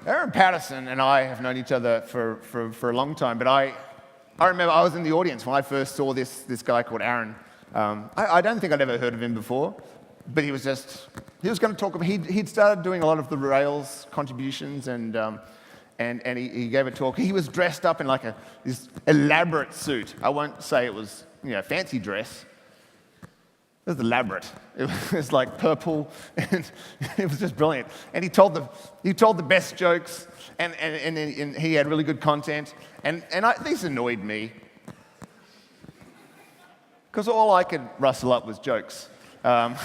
Aaron Patterson and I have known each other for a long time, but I remember I was in the audience when I first saw this guy called Aaron. I don't think I'd ever heard of him before, but he was going to talk about, he'd started doing a lot of the Rails contributions, and he gave a talk. He was dressed up in like this elaborate suit. I won't say it was fancy dress. It was elaborate. It was like purple, and it was just brilliant. And he told the best jokes, and he had really good content. And these annoyed me, because all I could rustle up was jokes. I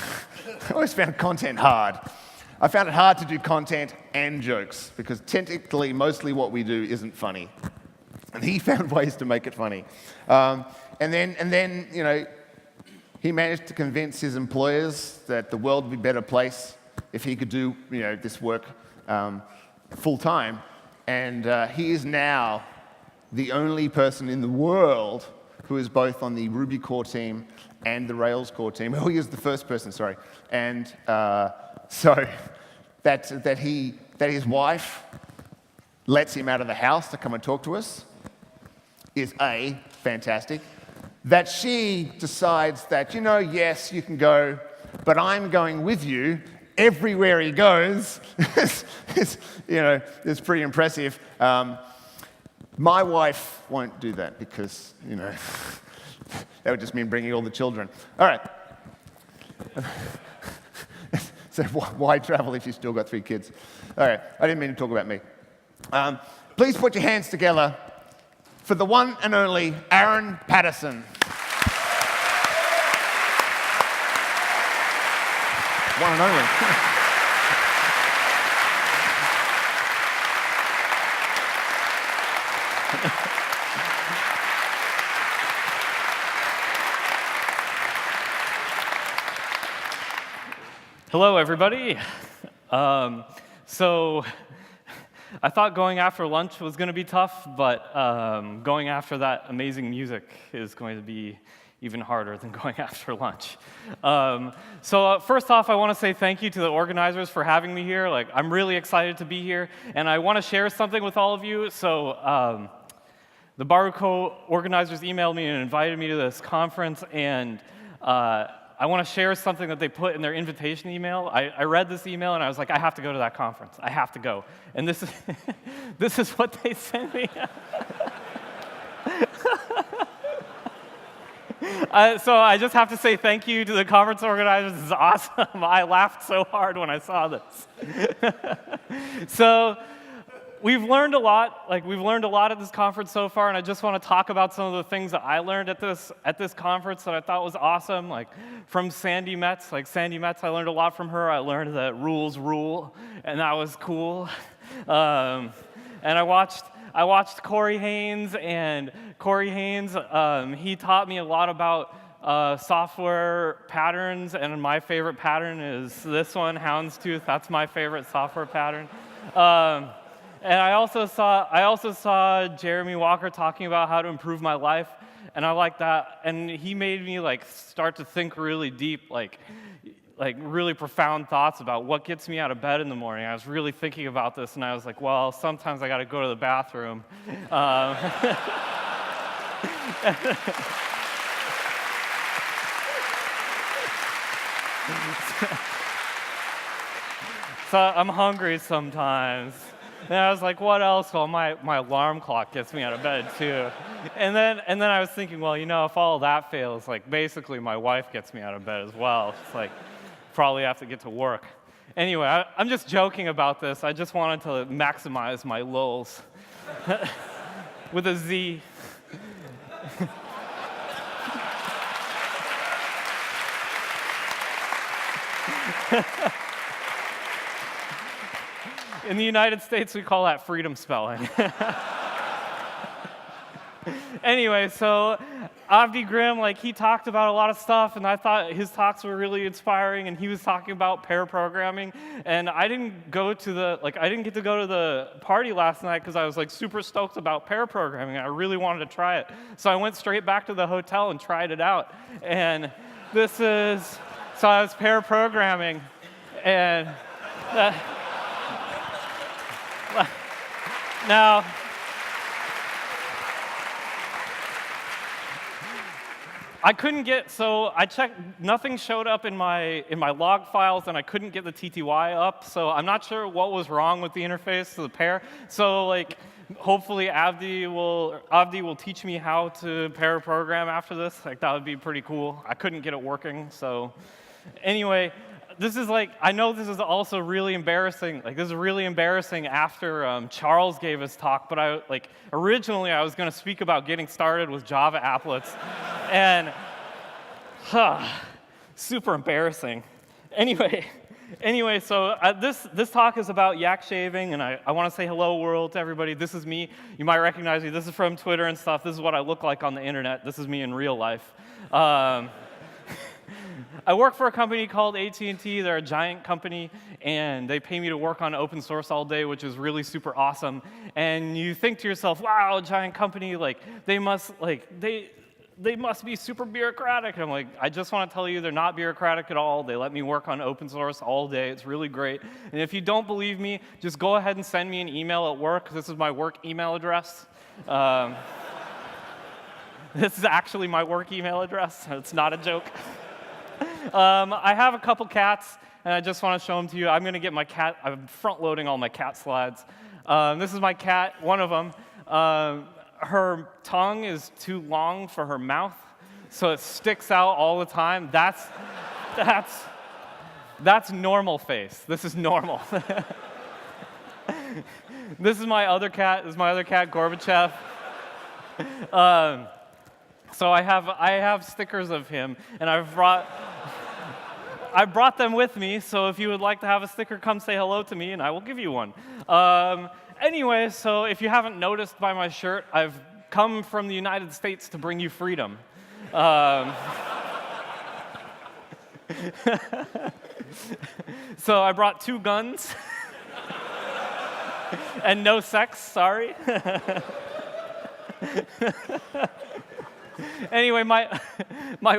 always found content hard. I found it hard to do content and jokes, because technically, mostly what we do isn't funny. And he found ways to make it funny. And then, he managed to convince his employers that the world would be a better place if he could do, this work full time. And he is now the only person in the world who is both on the Ruby core team and the Rails core team. Oh, he is the first person, sorry. And so that his wife lets him out of the house to come and talk to us is fantastic. That she decides that, yes, you can go, but I'm going with you everywhere he goes, is pretty impressive. My wife won't do that because, that would just mean bringing all the children. All right. So why travel if you've still got 3 kids? All right, I didn't mean to talk about me. Please put your hands together for the one and only Aaron Patterson. One and only. Hello, everybody. So I thought going after lunch was going to be tough, but going after that amazing music is going to be even harder than going after lunch. So first off, I want to say thank you to the organizers for having me here. I'm really excited to be here, and I want to share something with all of you. So the Baruco organizers emailed me and invited me to this conference, and I want to share something that they put in their invitation email. I read this email, and I was like, I have to go to that conference. I have to go. And this is, this is what they sent me. So I just have to say thank you to the conference organizers. This is awesome. I laughed so hard when I saw this. So we've learned a lot. We've learned a lot at this conference so far, and I just want to talk about some of the things that I learned at this conference that I thought was awesome. From Sandy Metz. Sandy Metz, I learned a lot from her. I learned that rules rule, and that was cool. And I watched Corey Haynes, and Corey Haynes, he taught me a lot about software patterns, and my favorite pattern is this one, Houndstooth. That's my favorite software pattern. And I also saw Jeremy Walker talking about how to improve my life, and I like that. And he made me start to think really deep, really profound thoughts about what gets me out of bed in the morning. I was really thinking about this, and I was like, well, sometimes I got to go to the bathroom. So I'm hungry sometimes. And I was like, what else? Well, my alarm clock gets me out of bed too. And then I was thinking, well, if all that fails, basically my wife gets me out of bed as well. It's probably have to get to work. Anyway, I'm just joking about this. I just wanted to maximize my lulz with a Z. In the United States, we call that freedom spelling. Anyway, so Avdi Grimm, he talked about a lot of stuff, and I thought his talks were really inspiring, and he was talking about pair programming, and I didn't get to go to the party last night because I was super stoked about pair programming. I really wanted to try it. So I went straight back to the hotel and tried it out. And so I was pair programming, and Now, I couldn't get, so I checked, nothing showed up in my log files, and I couldn't get the TTY up, so I'm not sure what was wrong with the interface to the pair. So like, hopefully Avdi will teach me how to pair a program after this. Like, that would be pretty cool. I couldn't get it working, so anyway, this is like, I know this is also really embarrassing. Like, this is really embarrassing after Charles gave his talk, but originally I was going to speak about getting started with Java applets, and super embarrassing. Anyway, so this talk is about yak shaving, and I want to say hello world to everybody. This is me. You might recognize me. This is from Twitter and stuff. This is what I look like on the internet. This is me in real life. I work for a company called AT&T. They're a giant company, and they pay me to work on open source all day, which is really super awesome. And you think to yourself, wow, giant company, like they must be super bureaucratic. And I'm like, I just want to tell you they're not bureaucratic at all. They let me work on open source all day. It's really great. And if you don't believe me, just go ahead and send me an email at work. This is my work email address. This is actually my work email address. It's not a joke. I have a couple cats, and I just want to show them to you. I'm going to get my cat. I'm front-loading all my cat slides. This is my cat, one of them. Her tongue is too long for her mouth, so it sticks out all the time. That's normal face. This is normal. This is my other cat. This is my other cat, Gorbachev. So I have stickers of him, and I brought them with me. So if you would like to have a sticker, come say hello to me, and I will give you one. Anyway, so if you haven't noticed by my shirt, I've come from the United States to bring you freedom. So I brought 2 guns and no sex, sorry. Anyway, my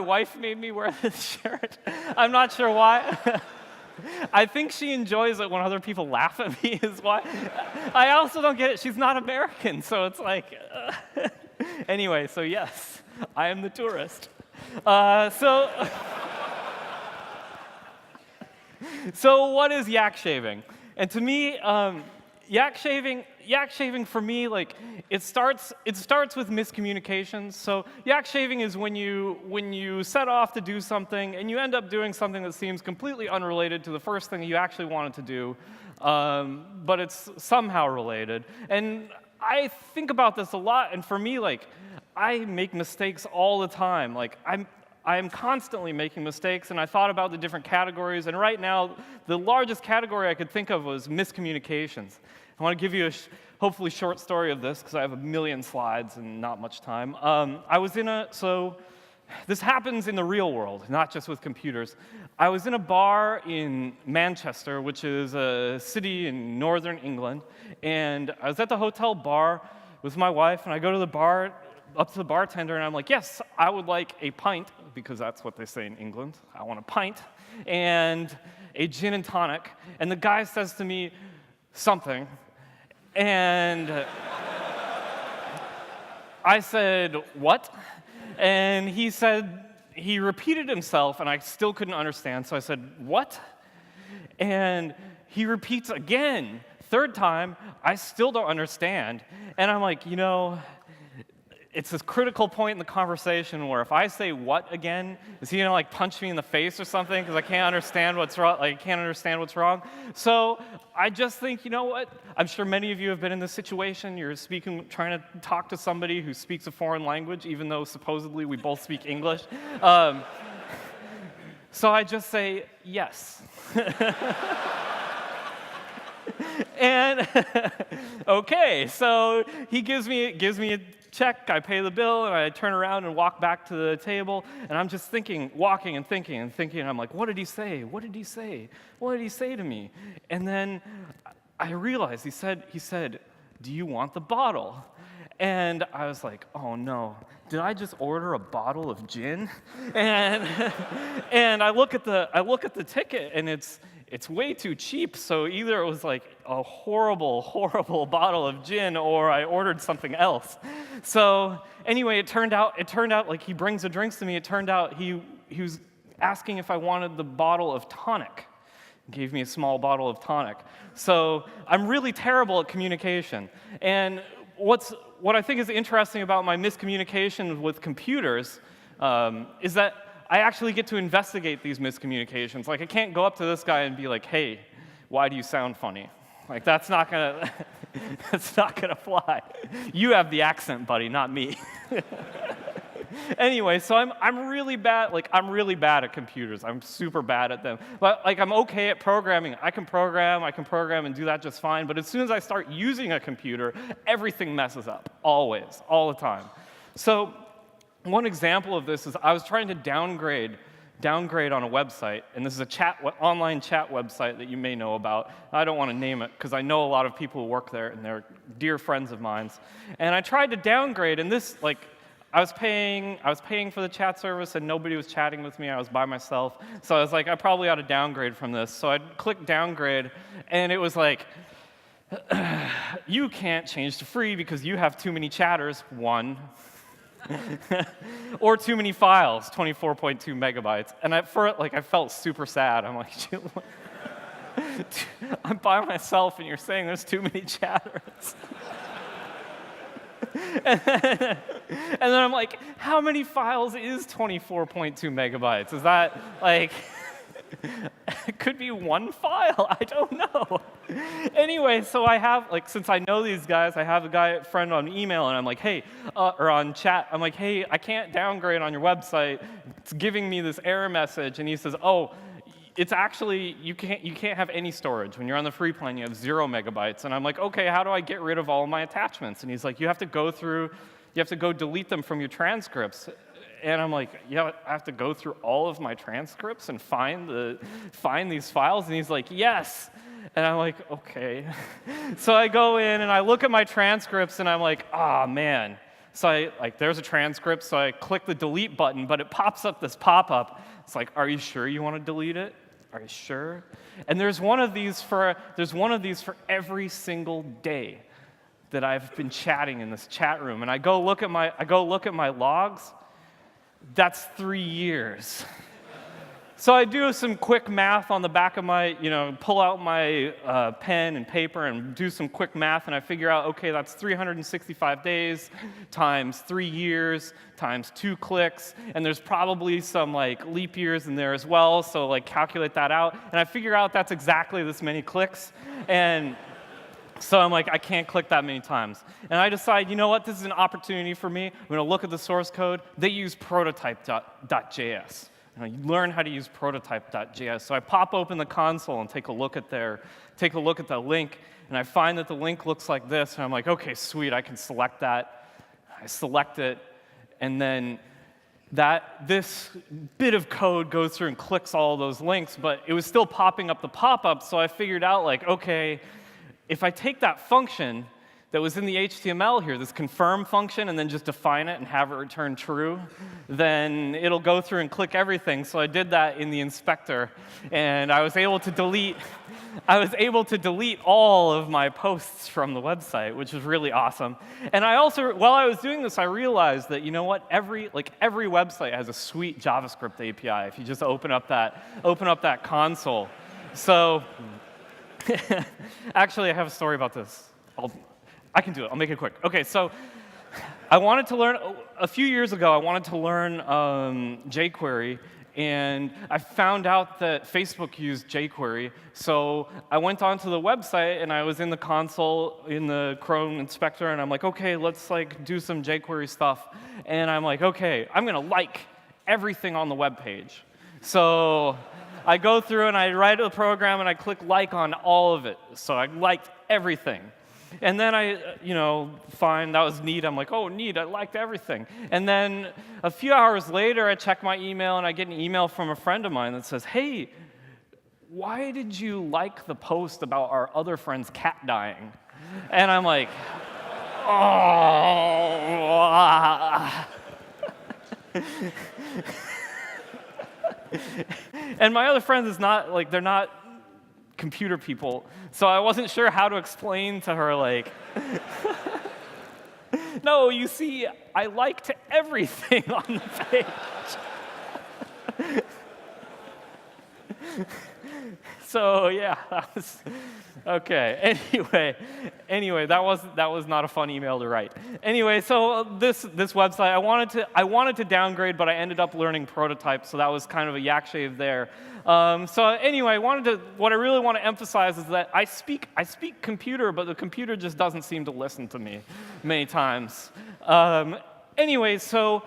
wife made me wear this shirt. I'm not sure why. I think she enjoys it when other people laugh at me is why. I also don't get it. She's not American, so it's like... Anyway, so yes, I am the tourist. So what is yak shaving? And to me, yak shaving for me, like it starts with miscommunications. So yak shaving is when you set off to do something and you end up doing something that seems completely unrelated to the first thing you actually wanted to do, but it's somehow related. And I think about this a lot, and for me, like I make mistakes all the time. Like I'm constantly making mistakes, and I thought about the different categories, and right now, the largest category I could think of was miscommunications. I want to give you a hopefully short story of this, because I have a million slides and not much time. So this happens in the real world, not just with computers. I was in a bar in Manchester, which is a city in northern England, and I was at the hotel bar with my wife, and I go to the bar, up to the bartender, and I'm like, yes, I would like a pint, because that's what they say in England. I want a pint, and a gin and tonic. And the guy says to me something, and I said, what? And he repeated himself, and I still couldn't understand, so I said, what? And he repeats again, 3rd time, I still don't understand. And I'm like, it's this critical point in the conversation where if I say what again, is he gonna like punch me in the face or something because I can't understand what's wrong? Like I can't understand what's wrong. So I just think, you know what? I'm sure many of you have been in this situation. You're trying to talk to somebody who speaks a foreign language, even though supposedly we both speak English. So I just say yes. And okay, so he gives me a check, I pay the bill, and I turn around and walk back to the table, and I'm just walking and thinking, and I'm like, what did he say? What did he say? What did he say to me? And then I realized he said, do you want the bottle? And I was like, oh no, did I just order a bottle of gin? And I look at the ticket, and it's way too cheap, so either it was like a horrible, horrible bottle of gin, or I ordered something else. So anyway, it turned out like he brings the drinks to me. It turned out he was asking if I wanted the bottle of tonic. He gave me a small bottle of tonic. So I'm really terrible at communication. And what I think is interesting about my miscommunication with computers is that I actually get to investigate these miscommunications. Like, I can't go up to this guy and be like, hey, why do you sound funny? Like, that's not gonna fly. You have the accent, buddy, not me. Anyway, so I'm really bad at computers. I'm super bad at them. But like, I'm okay at programming. I can program and do that just fine. But as soon as I start using a computer, everything messes up, always, all the time. So one example of this is I was trying to downgrade on a website, and this is online chat website that you may know about. I don't want to name it because I know a lot of people who work there, and they're dear friends of mine. And I tried to downgrade, and this, like, I was paying for the chat service, and nobody was chatting with me. I was by myself, so I was like, I probably ought to downgrade from this. So I clicked downgrade, and it was like, you can't change to free because you have too many chatters. 1. Or too many files, 24.2 megabytes. And I felt super sad. I'm like, I'm by myself, and you're saying there's too many chatters. And then I'm like, how many files is 24.2 megabytes? Is that like, it could be 1 file, I don't know. Anyway, so I have, like, since I know these guys, I have a friend on email, and I'm like, hey, or on chat, I'm like, hey, I can't downgrade on your website. It's giving me this error message, and he says, oh, it's actually, you can't have any storage. When you're on the free plan, you have 0 megabytes. And I'm like, okay, how do I get rid of all of my attachments? And he's like, you have to go delete them from your transcripts. And I'm like, yeah, I have to go through all of my transcripts and find these files? And he's like, yes. And I'm like, okay. So I go in and I look at my transcripts, and I'm like, ah, man. So there's a transcript, so I click the delete button, but it pops up this pop-up. It's like, are you sure you want to delete it? Are you sure? And there's one of these for every single day that I've been chatting in this chat room. And I go look at my logs. That's 3 years. So I do some quick math on the back of my, pull out my pen and paper and do some quick math, and I figure out, okay, that's 365 days times 3 years times 2 clicks, and there's probably some like leap years in there as well, so like calculate that out, and I figure out that's exactly this many clicks, and so I'm like, I can't click that many times. And I decide, you know what, this is an opportunity for me. I'm going to look at the source code. They use prototype.js. And I learn how to use prototype.js. So I pop open the console and take a look at the link, and I find that the link looks like this, and I'm like, okay, sweet, I can select that. I select it, and then this bit of code goes through and clicks all those links, but it was still popping up the pop-up, so I figured out, like, okay, if I take that function that was in the HTML here, this confirm function, and then just define it and have it return true, then it'll go through and click everything. So I did that in the inspector, and I was able to delete all of my posts from the website, which was really awesome. And I also, while I was doing this, I realized that, you know what, every website has a sweet JavaScript API if you just open up that console. So actually, I have a story about this. I can do it. I'll make it quick. Okay, so a few years ago, I wanted to learn jQuery, and I found out that Facebook used jQuery. So I went onto the website, and I was in the console, in the Chrome inspector, and I'm like, okay, let's do some jQuery stuff. And I'm like, okay, I'm going to like everything on the web page. So I go through, and I write a program, and I click like on all of it. So I liked everything. And then I, find that was neat. I'm like, oh, neat, I liked everything. And then a few hours later, I check my email, and I get an email from a friend of mine that says, hey, why did you like the post about our other friend's cat dying? And I'm like, oh. And my other friends is not, they're not computer people. So I wasn't sure how to explain to her, like, no, you see, I liked everything on the page. So yeah, that was okay. Anyway, that was not a fun email to write. Anyway, so this website, I wanted to downgrade, but I ended up learning prototype, so that was kind of a yak shave there. So anyway, what I really want to emphasize is that I speak computer, but the computer just doesn't seem to listen to me many times. Anyway, so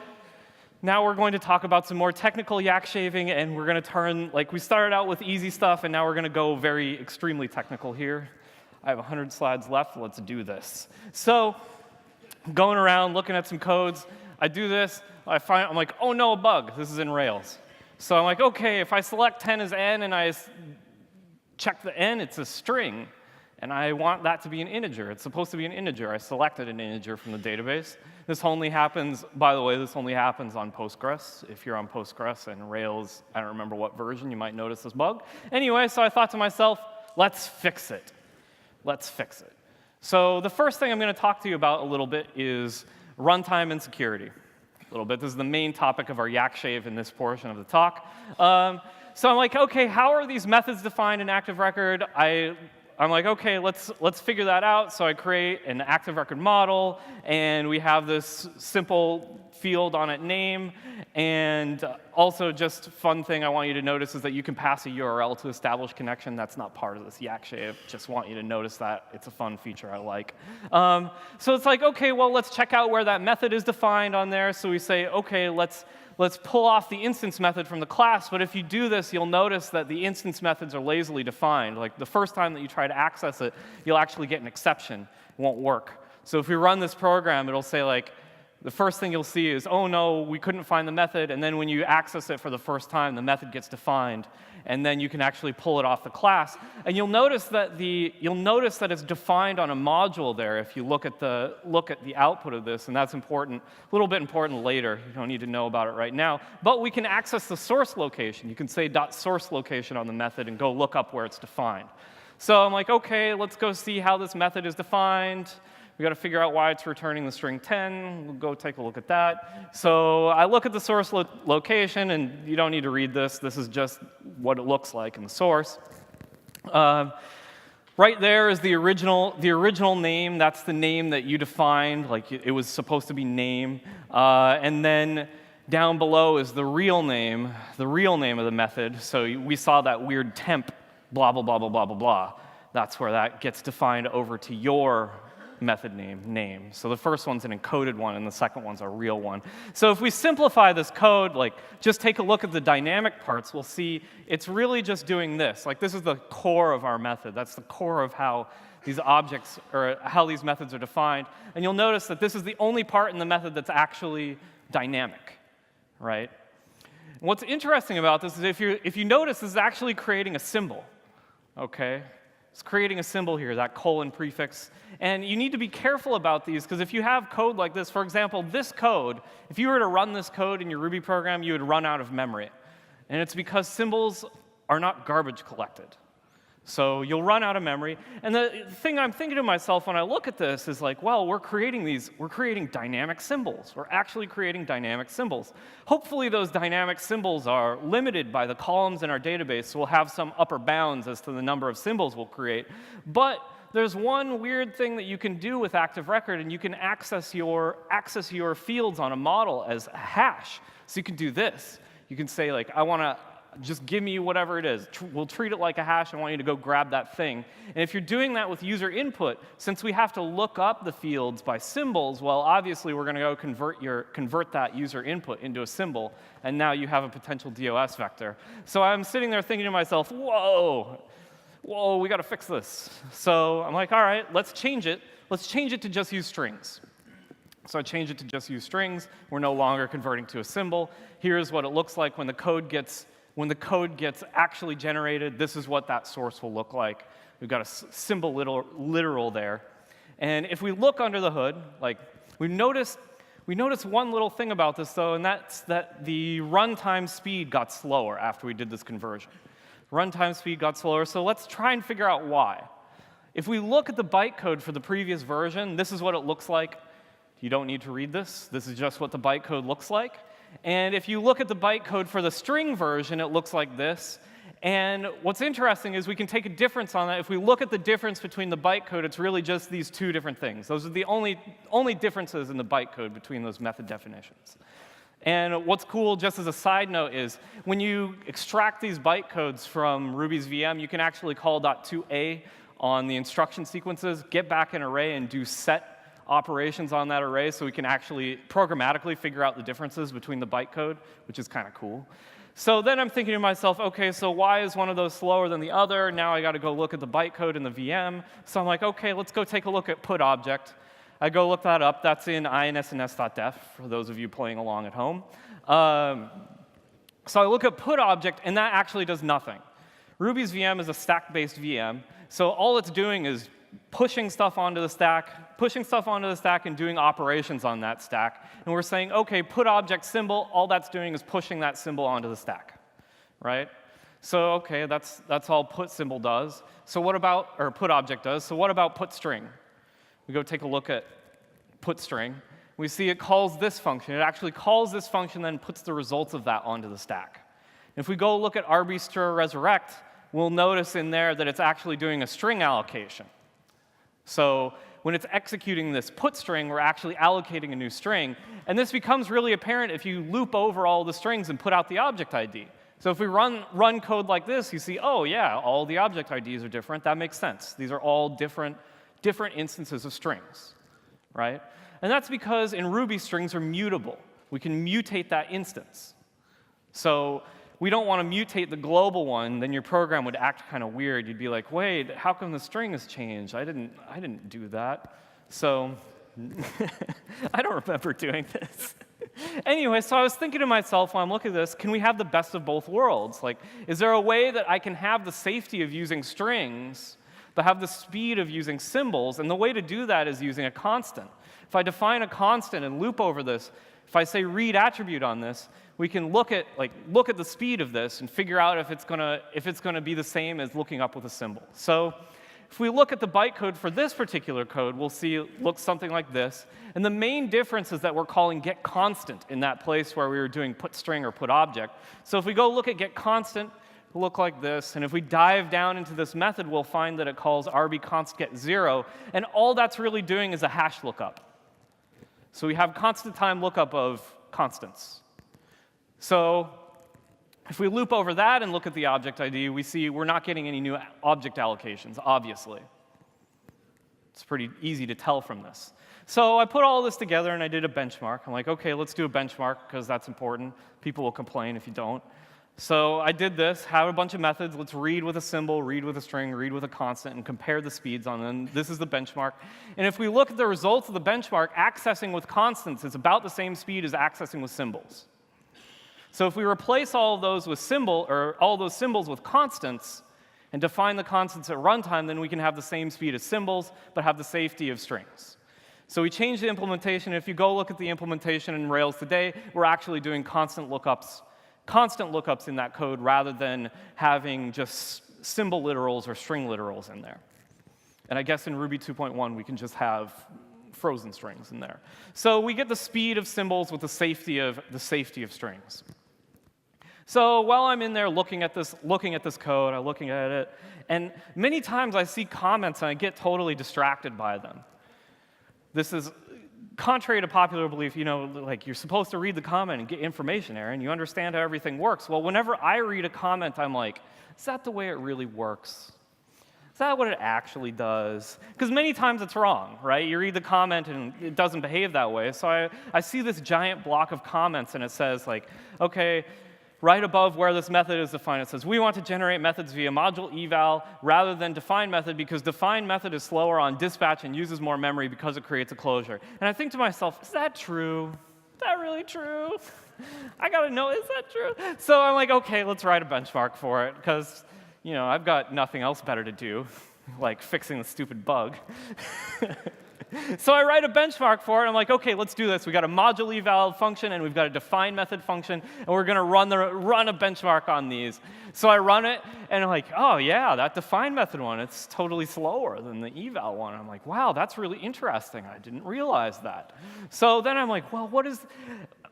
now we're going to talk about some more technical yak shaving, and we're going to turn, like we started out with easy stuff, and now we're going to go very extremely technical here. I have 100 slides left. Let's do this. So going around, looking at some codes, I do this. I'm like, oh no, a bug. This is in Rails. So I'm like, OK, if I select 10 as n and I check the n, it's a string. And I want that to be an integer. It's supposed to be an integer. I selected an integer from the database. This only happens, by the way, this only happens on Postgres. If you're on Postgres and Rails, I don't remember what version, you might notice this bug. Anyway, so I thought to myself, let's fix it. Let's fix it. So the first thing I'm going to talk to you about a little bit is runtime and security. A little bit. This is the main topic of our yak shave in this portion of the talk. So I'm like, OK, how are these methods defined in Active Record? I'm like, OK, let's figure that out. So I create an Active Record model, and we have this simple field on it, name. And also, just fun thing I want you to notice is that you can pass a URL to establish connection. That's not part of this yak shave. Just want you to notice that. It's a fun feature I like. So it's like, OK, well, let's check out where that method is defined on there. So we say, OK, let's pull off the instance method from the class, but if you do this, you'll notice that the instance methods are lazily defined. Like the first time that you try to access it, you'll actually get an exception. It won't work. So if we run this program, it'll say like, the first thing you'll see is, oh no, we couldn't find the method, and then when you access it for the first time, the method gets defined, and then you can actually pull it off the class. And you'll notice that it's defined on a module there if you look at the output of this, and that's important, a little bit important later. You don't need to know about it right now. But we can access the source location. You can say .source location on the method and go look up where it's defined. So I'm like, OK, let's go see how this method is defined. We've got to figure out why it's returning the string 10. We'll go take a look at that. So I look at the source location, and you don't need to read this. This is just what it looks like in the source. Right there is the original name. That's the name that you defined. Like it was supposed to be name. And then down below is the real name of the method. So we saw that weird temp, blah, blah, blah, blah, blah, blah, blah. That's where that gets defined over to your method name. So the first one's an encoded one, and the second one's a real one. So if we simplify this code, like just take a look at the dynamic parts, we'll see it's really just doing this. Like this is the core of our method. That's the core of how these objects, or how these methods are defined. And you'll notice that this is the only part in the method that's actually dynamic, right? And what's interesting about this is if you notice, this is actually creating a symbol, okay? It's creating a symbol here, that colon prefix. And you need to be careful about these, because if you have code like this, for example, this code, if you were to run this code in your Ruby program, you would run out of memory. And it's because symbols are not garbage collected. So you'll run out of memory. And the thing I'm thinking to myself when I look at this is like, well, we're creating dynamic symbols. We're actually creating dynamic symbols. Hopefully those dynamic symbols are limited by the columns in our database, so we'll have some upper bounds as to the number of symbols we'll create. But there's one weird thing that you can do with Active Record, and you can access your fields on a model as a hash. So you can do this. You can say, like, I want to just give me whatever it is. We'll treat it like a hash. I want you to go grab that thing. And if you're doing that with user input, since we have to look up the fields by symbols, well, obviously we're going to go convert that user input into a symbol, and now you have a potential DOS vector. So I'm sitting there thinking to myself, whoa, we got to fix this. So I'm like, all right, let's change it. Let's change it to just use strings. So I change it to just use strings. We're no longer converting to a symbol. Here's what it looks like when the code gets actually generated. This is what that source will look like. We've got a symbol literal there. And if we look under the hood, like we notice one little thing about this, though, and that's that the runtime speed got slower after we did this conversion. runtime speed got slower. So let's try and figure out why. If we look at the bytecode for the previous version, this is what it looks like. You don't need to read this. This is just what the bytecode looks like. And if you look at the bytecode for the string version, it looks like this. And what's interesting is we can take a difference on that. If we look at the difference between the bytecode, it's really just these two different things. Those are the only differences in the bytecode between those method definitions. And what's cool, just as a side note, is when you extract these bytecodes from Ruby's VM, you can actually call .2a on the instruction sequences, get back an array, and do set operations on that array so we can actually programmatically figure out the differences between the bytecode, which is kind of cool. So then I'm thinking to myself, OK, so why is one of those slower than the other? Now I got to go look at the bytecode in the VM. So I'm like, OK, let's go take a look at put object. I go look that up. That's in insns.def, for those of you playing along at home. So I look at put object, and that actually does nothing. Ruby's VM is a stack-based VM. So all it's doing is pushing stuff onto the stack, and doing operations on that stack. And we're saying, OK, put object symbol, all that's doing is pushing that symbol onto the stack, right? So OK, that's all put symbol does. So what about, or put object does. So what about put string? We go take a look at put string. We see it calls this function. It actually calls this function, then puts the results of that onto the stack. If we go look at rbstr resurrect, we'll notice in there that it's actually doing a string allocation. So when it's executing this put string, we're actually allocating a new string. And this becomes really apparent if you loop over all the strings and put out the object ID. So if we run code like this, you see, oh, yeah, all the object IDs are different. That makes sense. These are all different instances of strings, right? And that's because in Ruby, strings are mutable. We can mutate that instance. So we don't want to mutate the global one, then your program would act kind of weird. You'd be like, wait, how come the string has changed? I didn't do that. So I don't remember doing this. Anyway, so I was thinking to myself while I'm looking at this, can we have the best of both worlds? Like, is there a way that I can have the safety of using strings but have the speed of using symbols? And the way to do that is using a constant. If I define a constant and loop over this, if I say read attribute on this, we can look at the speed of this and figure out if it's gonna be the same as looking up with a symbol. So if we look at the bytecode for this particular code, we'll see it looks something like this. And the main difference is that we're calling get constant in that place where we were doing put string or put object. So if we go look at get constant, it'll look like this. And if we dive down into this method, we'll find that it calls rbconst get 0. And all that's really doing is a hash lookup. So we have constant time lookup of constants. So if we loop over that and look at the object ID, we see we're not getting any new object allocations, obviously. It's pretty easy to tell from this. So I put all this together and I did a benchmark. I'm like, OK, let's do a benchmark because that's important. People will complain if you don't. So I did this, have a bunch of methods. Let's read with a symbol, read with a string, read with a constant, and compare the speeds on them. This is the benchmark. And if we look at the results of the benchmark, accessing with constants is about the same speed as accessing with symbols. So if we replace all of those with all those symbols with constants and define the constants at runtime, then we can have the same speed as symbols, but have the safety of strings. So we changed the implementation. If you go look at the implementation in Rails today, we're actually doing constant lookups in that code rather than having just symbol literals or string literals in there. And I guess in Ruby 2.1, we can just have frozen strings in there. So we get the speed of symbols with the safety of strings. So while I'm in there looking at this code, I'm looking at it, and many times I see comments and I get totally distracted by them. This is contrary to popular belief, like you're supposed to read the comment and get information, Aaron. You understand how everything works. Well, whenever I read a comment, I'm like, is that the way it really works? Is that what it actually does? Because many times it's wrong, right? You read the comment and it doesn't behave that way. So I see this giant block of comments and it says like, OK, right above where this method is defined, it says, we want to generate methods via module eval rather than define method because define method is slower on dispatch and uses more memory because it creates a closure. And I think to myself, is that true? Is that really true? I got to know, is that true? So I'm like, OK, let's write a benchmark for it because I've got nothing else better to do, like fixing the stupid bug. So I write a benchmark for it. I'm like, OK, let's do this. We got a module eval function, and we've got a define method function, and we're going to run a benchmark on these. So I run it, and I'm like, oh, yeah, that define method one, it's totally slower than the eval one. I'm like, wow, that's really interesting. I didn't realize that. So then I'm like, well,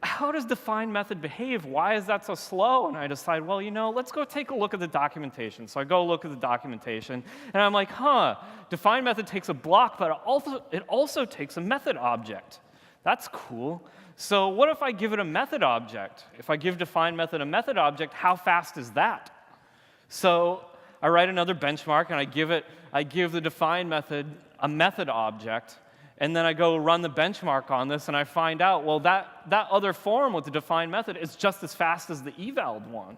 how does define method behave? Why is that so slow? And I decide, well, let's go take a look at the documentation. So I go look at the documentation, and I'm like, define method takes a block, but it also takes a method object. That's cool. So what if I give it a method object? If I give define method a method object, how fast is that? So I write another benchmark, and I give the define method a method object. And then I go run the benchmark on this, and I find out, well, that other form with the define method is just as fast as the eval one.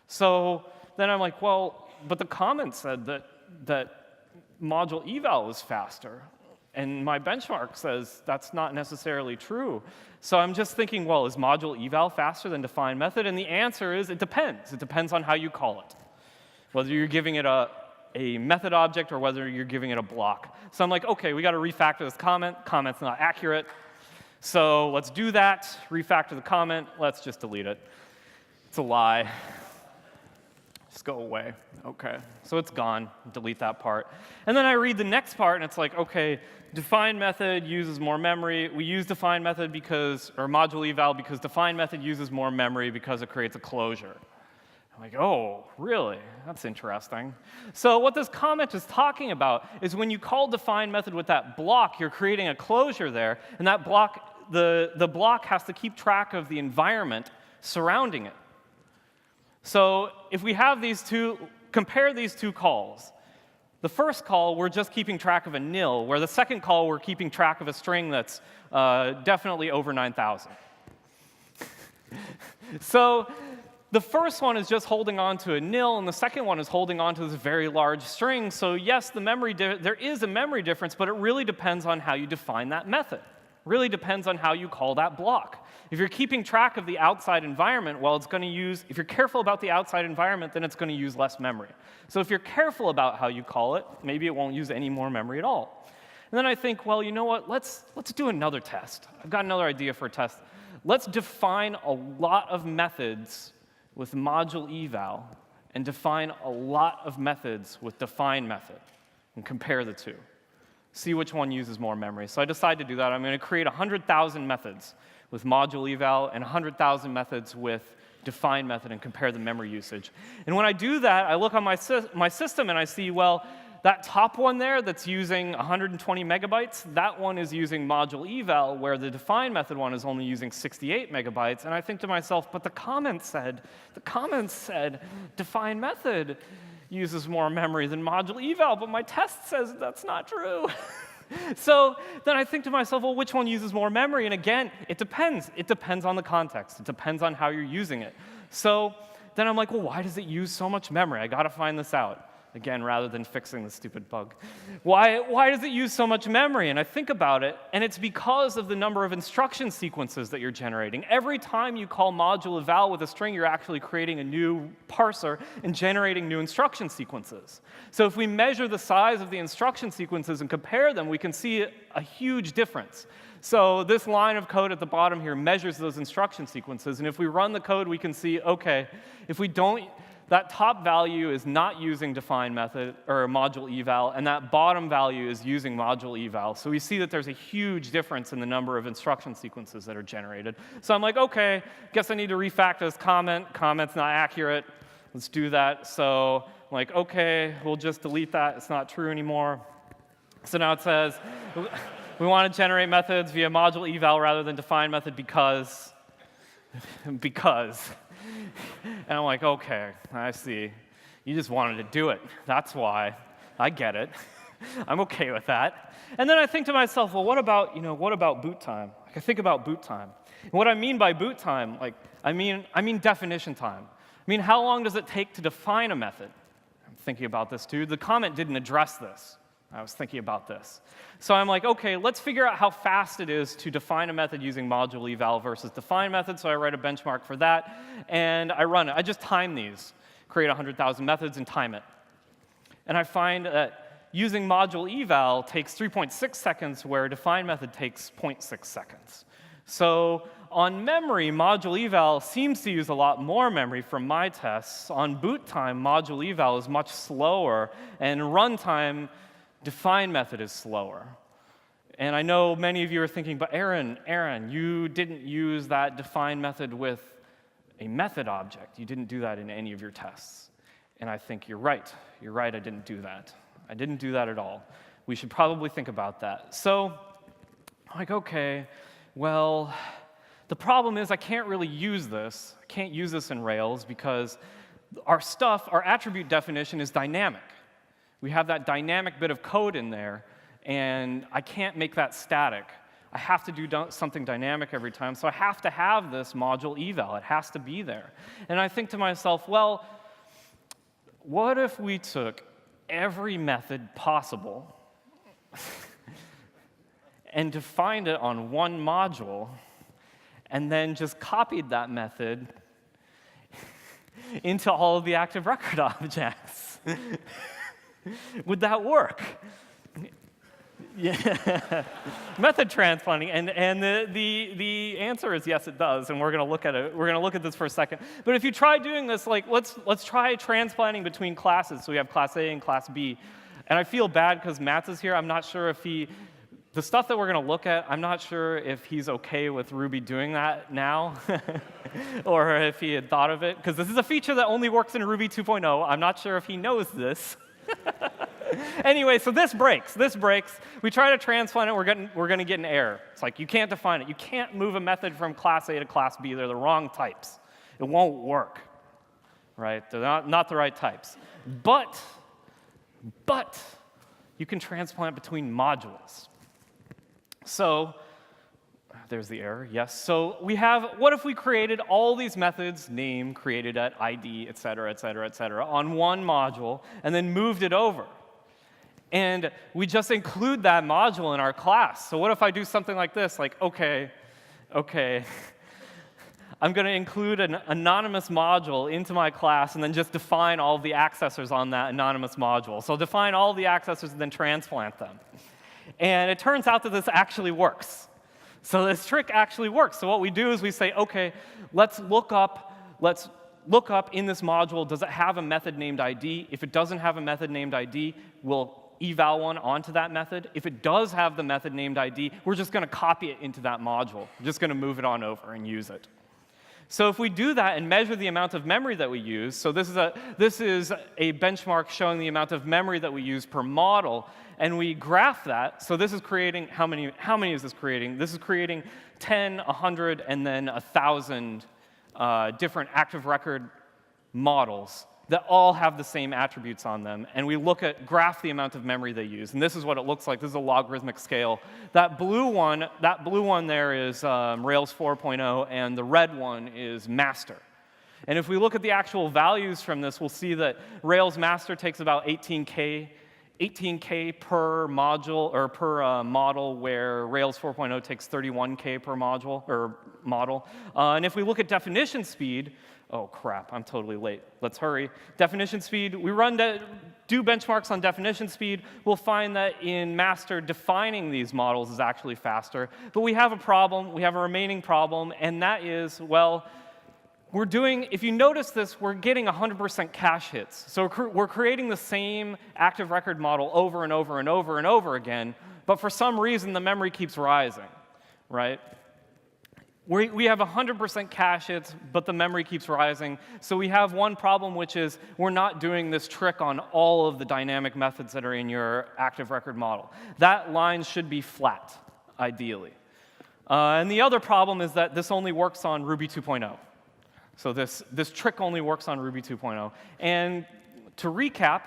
So then I'm like, well, but the comment said that module eval was faster. And my benchmark says that's not necessarily true. So I'm just thinking, well, is module eval faster than define method? And the answer is it depends. It depends on how you call it, whether you're giving it a method object or whether you're giving it a block. So I'm like, OK, we got to refactor this comment. Comment's not accurate. So let's do that. Refactor the comment. Let's just delete it. It's a lie. Just go away. OK. So it's gone. Delete that part. And then I read the next part, and it's like, OK, define method uses more memory. We use define method or module eval because define method uses more memory because it creates a closure. I'm like, oh, really? That's interesting. So what this comment is talking about is when you call define method with that block, you're creating a closure there, and that block, the block has to keep track of the environment surrounding it. So if we have compare these two calls. The first call, we're just keeping track of a nil, where the second call, we're keeping track of a string that's definitely over 9,000. So the first one is just holding on to a nil, and the second one is holding on to this very large string. So yes, there is a memory difference, but it really depends on how you define that method. It really depends on how you call that block. If you're keeping track of the outside environment, well, if you're careful about the outside environment, then it's going to use less memory. So if you're careful about how you call it, maybe it won't use any more memory at all. And then I think, well, you know what? Let's do another test. I've got another idea for a test. Let's define a lot of methods with module eval and define a lot of methods with define method and compare the two. See which one uses more memory. So I decided to do that. I'm going to create 100,000 methods with module eval and 100,000 methods with define method and compare the memory usage. And when I do that, I look on my system and I see, well, that top one there that's using 120 megabytes, that one is using module eval, where the define method one is only using 68 megabytes. And I think to myself, but the comments said define method uses more memory than module eval, but my test says that's not true. So then I think to myself, well, which one uses more memory? And again, it depends. It depends on the context. It depends on how you're using it. So then I'm like, well, why does it use so much memory? I got to find this out. Again, rather than fixing the stupid bug. Why does it use so much memory? And I think about it, and it's because of the number of instruction sequences that you're generating. Every time you call module eval with a string, you're actually creating a new parser and generating new instruction sequences. So if we measure the size of the instruction sequences and compare them, we can see a huge difference. So this line of code at the bottom here measures those instruction sequences. And if we run the code, we can see, OK, if we don't, that top value is not using define method or module eval, and that bottom value is using module eval. So we see that there's a huge difference in the number of instruction sequences that are generated. So I'm like, OK, guess I need to refactor this comment. Comment's not accurate. Let's do that. So I'm like, OK, we'll just delete that. It's not true anymore. So now it says, we want to generate methods via module eval rather than define method because. And I'm like, OK, I see. You just wanted to do it. That's why. I get it. I'm OK with that. And then I think to myself, well, what about boot time? I think about boot time. And what I mean by boot time, I mean definition time. I mean, how long does it take to define a method? I'm thinking about this too. The comment didn't address this. I was thinking about this. So I'm like, OK, let's figure out how fast it is to define a method using module eval versus define method. So I write a benchmark for that, and I run it. I just time these, create 100,000 methods, and time it. And I find that using module eval takes 3.6 seconds, where a define method takes 0.6 seconds. So on memory, module eval seems to use a lot more memory from my tests. On boot time, module eval is much slower, and runtime, define method is slower. And I know many of you are thinking, but Aaron, you didn't use that define method with a method object. You didn't do that in any of your tests. And I think you're right. You're right, I didn't do that. I didn't do that at all. We should probably think about that. So I'm like, okay, well, the problem is I can't really use this. I can't use this in Rails because our attribute definition is dynamic. We have that dynamic bit of code in there, and I can't make that static. I have to do something dynamic every time, so I have to have this module eval. It has to be there. And I think to myself, well, what if we took every method possible and defined it on one module, and then just copied that method into all of the active record objects? Would that work? Yeah. Method transplanting, and the answer is yes, it does, and we're going to look at it. We're going to look at this for a second. But if you try doing this, like let's try transplanting between classes. So we have class A and class B, and I feel bad because Matt's is here. I'm not sure if the stuff that we're going to look at, I'm not sure if he's okay with Ruby doing that now, or if he had thought of it, because this is a feature that only works in Ruby 2.0. I'm not sure if he knows this. Anyway, so this breaks. We try to transplant it, we're going to get an error. It's like, you can't define it. You can't move a method from class A to class B. They're the wrong types. It won't work, right? They're not the right types. But you can transplant between modules. So there's the error, yes. So we have, what if we created all these methods, name, created at ID, et cetera, on one module, and then moved it over? And we just include that module in our class. So what if I do something like this, like, okay, I'm going to include an anonymous module into my class and then just define all of the accessors on that anonymous module. So define all the accessors and then transplant them. And it turns out that this actually works. So this trick actually works. So what we do is we say, okay, let's look up in this module, does it have a method named ID? If it doesn't have a method named ID, we'll eval one onto that method. If it does have the method named ID, we're just going to copy it into that module. We're just going to move it on over and use it. So if we do that and measure the amount of memory that we use, so this is a benchmark showing the amount of memory that we use per model, and we graph that. So this is creating, how many is this creating? This is creating 10, 100, and then 1,000 different active record models that all have the same attributes on them. And we graph the amount of memory they use. And this is what it looks like. This is a logarithmic scale. That blue one there is Rails 4.0, and the red one is master. And if we look at the actual values from this, we'll see that Rails master takes about 18K per module, or per model, where Rails 4.0 takes 31K per module, or model. And if we look at definition speed, oh crap, I'm totally late. Let's hurry. Definition speed, we do benchmarks on definition speed. We'll find that in master, defining these models is actually faster. But we have a problem, we have a remaining problem, and that is, well, if you notice this, we're getting 100% cache hits. So we're creating the same active record model over and over and over and over again, but for some reason the memory keeps rising, right? We have 100% cache hits, but the memory keeps rising. So we have one problem, which is we're not doing this trick on all of the dynamic methods that are in your active record model. That line should be flat, ideally. And the other problem is that this only works on Ruby 2.0. So this trick only works on Ruby 2.0. And to recap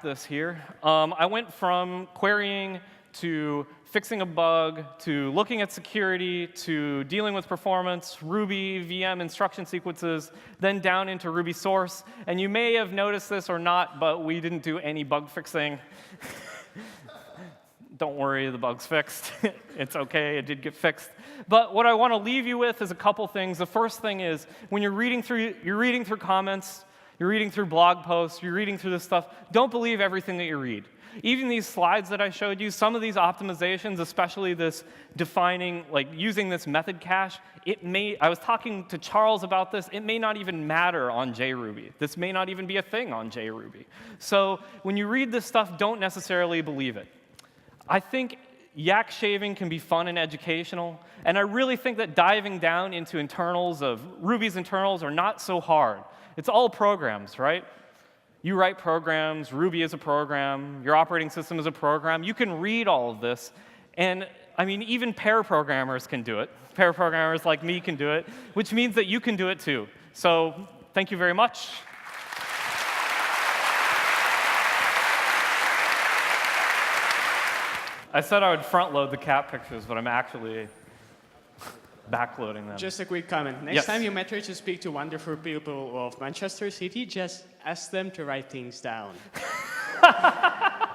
this here, I went from querying to fixing a bug, to looking at security, to dealing with performance, Ruby, VM, instruction sequences, then down into Ruby source. And you may have noticed this or not, but we didn't do any bug fixing. Don't worry, the bug's fixed. It's OK, it did get fixed. But what I want to leave you with is a couple things. The first thing is, when you're reading through comments, You're reading through blog posts. You're reading through this stuff. Don't believe everything that you read. Even these slides that I showed you, some of these optimizations, especially this defining, like using this method cache, I was talking to Charles about this, it may not even matter on JRuby. This may not even be a thing on JRuby. So when you read this stuff, don't necessarily believe it. I think Yak shaving can be fun and educational, and I really think that diving down into internals of Ruby's internals are not so hard. It's all programs, right? You write programs, Ruby is a program, your operating system is a program. You can read all of this, and I mean, even pair programmers can do it. Pair programmers like me can do it, which means that you can do it too. So thank you very much. I said I would front load the cat pictures, but I'm actually backloading them. Just a quick comment. Next time you matter to speak to wonderful people of Manchester City, just ask them to write things down.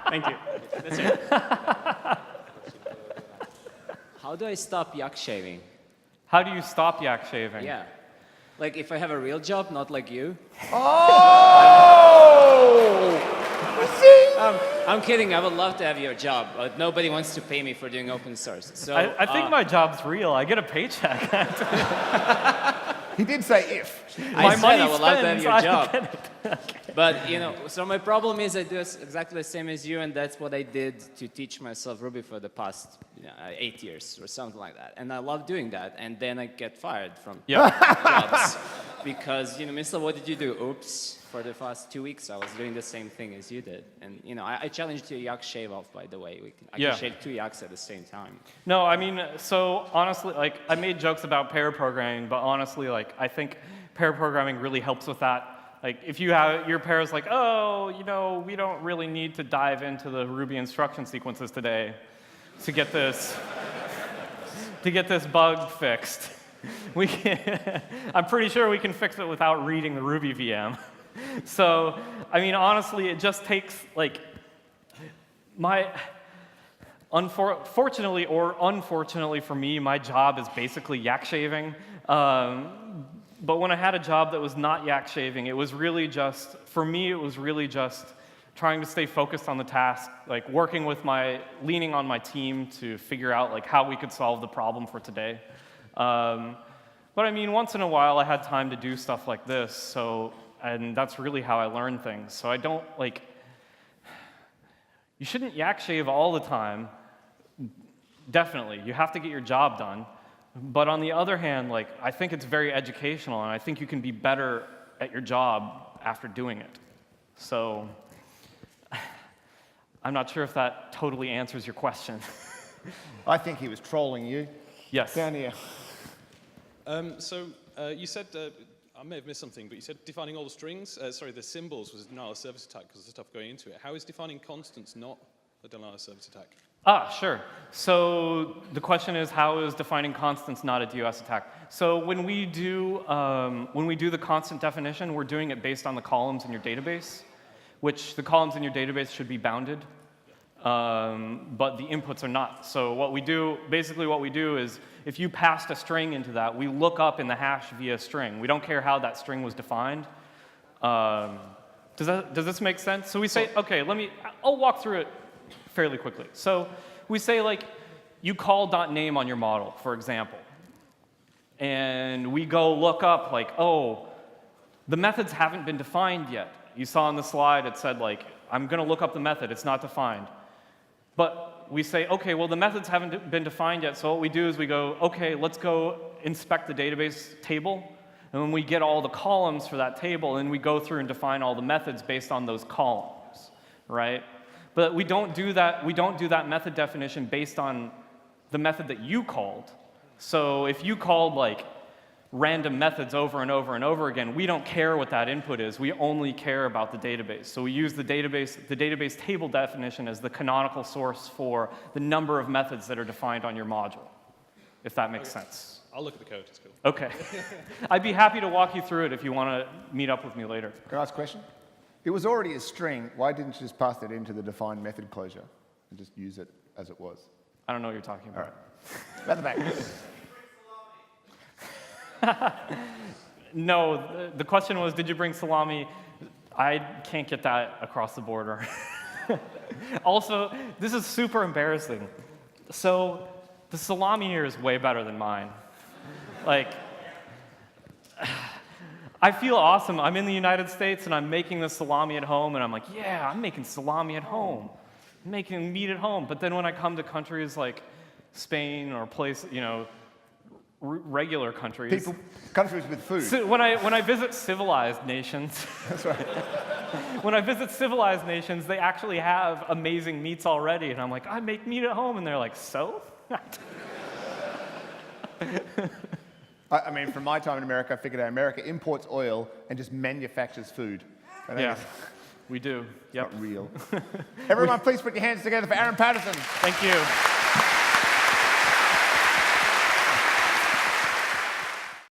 Thank you. That's it. How do I stop yak shaving? How do you stop yak shaving? Yeah. Like if I have a real job, not like you. I'm kidding. I would love to have your job, but nobody wants to pay me for doing open source. So I think my job's real. I get a paycheck. He did say if. I said I would love to have spends, your I job. get it. But, so my problem is I do exactly the same as you, and that's what I did to teach myself Ruby for the past 8 years or something like that. And I love doing that, and then I get fired from jobs. Because, Mr. What did you do? Oops. For the past 2 weeks, I was doing the same thing as you did. And, I challenged you to yak shave off, by the way. I can shave 2 yaks at the same time. No, I mean, so honestly, like, I made jokes about pair programming, but honestly, like, I think pair programming really helps with that. Like, if you have, your pair is like, oh, we don't really need to dive into the Ruby instruction sequences today to get this, bug fixed. I'm pretty sure we can fix it without reading the Ruby VM. So, I mean, honestly, it just takes, like, fortunately or unfortunately for me, my job is basically yak shaving. But when I had a job that was not yak shaving, it was really just, for me, it was really just trying to stay focused on the task, like leaning on my team to figure out like how we could solve the problem for today. But I mean, once in a while, I had time to do stuff like this, and that's really how I learn things. So I don't, you shouldn't yak shave all the time. Definitely, you have to get your job done. But on the other hand, I think it's very educational, and I think you can be better at your job after doing it. So I'm not sure if that totally answers your question. I think he was trolling you. Yes. Down here. You said, I may have missed something, but you said defining all the strings, the symbols was a denial of service attack because of the stuff going into it. How is defining constants not a denial of service attack? Sure. So the question is, how is defining constants not a DOS attack? So when we do the constant definition, we're doing it based on the columns in your database, which the columns in your database should be bounded, but the inputs are not. So basically what we do is, if you passed a string into that, we look up in the hash via string. We don't care how that string was defined. Does this make sense? So we say, okay, I'll walk through it fairly quickly. So we say, you call .name on your model, for example. And we go look up, the methods haven't been defined yet. You saw on the slide, it said, I'm going to look up the method. It's not defined. But we say, OK, well, the methods haven't been defined yet. So what we do is we go, OK, let's go inspect the database table. And when we get all the columns for that table, then we go through and define all the methods based on those columns, right? But we don't do that method definition based on the method that you called. So if you called random methods over and over and over again, we don't care what that input is. We only care about the database. So we use the database table definition as the canonical source for the number of methods that are defined on your module, if that makes sense. I'll look at the code. It's cool. OK. I'd be happy to walk you through it if you want to meet up with me later. Can I ask a question? It was already a string. Why didn't you just pass it into the defined method closure and just use it as it was? I don't know what you're talking about. All right. At the back. No, the question was, did you bring salami? I can't get that across the border. Also, this is super embarrassing. So the salami here is way better than mine. Like, I feel awesome. I'm in the United States and I'm making the salami at home, and I'm like, yeah, I'm making salami at home. I'm making meat at home. But then when I come to countries like Spain or regular countries. Countries with food. So when I visit civilized nations, That's right. when I visit civilized nations, they actually have amazing meats already, and I'm like, I make meat at home, and they're like, so? I mean, from my time in America, I figured out America imports oil and just manufactures food. I think Yeah, it's we do. Yep. not real. Everyone, please put your hands together for Aaron Patterson. Thank you.